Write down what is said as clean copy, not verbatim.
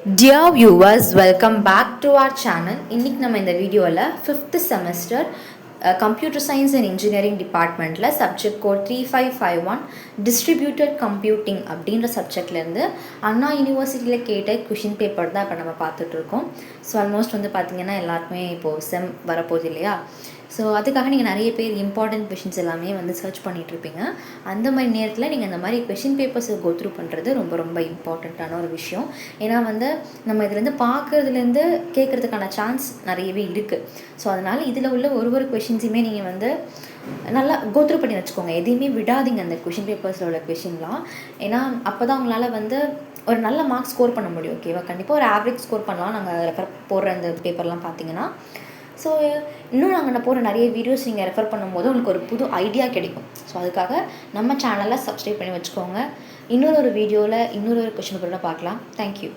Dear viewers, welcome back to our channel. இன்னைக்கு நம்ம இந்த வீடியோவில் 5th semester computer science and engineering டிபார்ட்மெண்ட்டில் சப்ஜெக்ட் கோட் 3551 டிஸ்ட்ரிபியூட்டட் கம்ப்யூட்டிங் அப்படின்ற சப்ஜெக்ட்லேருந்து அண்ணா யூனிவர்சிட்டியில் கேட்ட கொஷின் பேப்பர் தான் இப்போ நம்ம பார்த்துட்ருக்கோம். ஸோ ஆல்மோஸ்ட் வந்து பார்த்திங்கன்னா எல்லாருக்குமே இப்போது செம் வரப்போகுது இல்லையா? ஸோ அதுக்காக நீங்கள் நிறைய பேர் இம்பார்ட்டன்ட் கொஷின்ஸ் எல்லாமே வந்து சர்ச் பண்ணிகிட்ருப்பீங்க. அந்த மாதிரி நேரத்தில் நீங்கள் இந்த மாதிரி கொஷின் பேப்பர்ஸை கோத்ரூ பண்ணுறது ரொம்ப ரொம்ப இம்பார்ட்டண்ட்டான ஒரு விஷயம். ஏன்னா வந்து நம்ம இதுலேருந்து பார்க்குறதுலேருந்து கேட்குறதுக்கான சான்ஸ் நிறையவே இருக்குது. ஸோ அதனால் இதில் உள்ள ஒரு கொஷின்ஸுமே நீங்கள் வந்து நல்லா கோத்ரூ பண்ணி வச்சுக்கோங்க. எதையுமே விடாதீங்க அந்த கொஷின் பேப்பர்ஸில் உள்ள கொஷின்லாம். ஏன்னா அப்போ தான் உங்களால் வந்து ஒரு நல்ல மார்க்ஸ் ஸ்கோர் பண்ண முடியும். ஓகேவா? கண்டிப்பாக ஒரு ஆவரேஜ் ஸ்கோர் பண்ணலாம் நாங்கள் ரெஃபர் போடுற அந்த பேப்பர்லாம் பார்த்தீங்கன்னா. ஸோ இன்னும் நாங்கள் போகிற நிறைய வீடியோஸ் நீங்கள் ரெஃபர் பண்ணும்போது உங்களுக்கு ஒரு புது ஐடியா கிடைக்கும். ஸோ அதுக்காக நம்ம சேனலை சப்ஸ்கிரைப் பண்ணி வச்சுக்கோங்க. இன்னொரு வீடியோவில் இன்னொரு கொஷின் கூட பார்க்கலாம். தேங்க்யூ.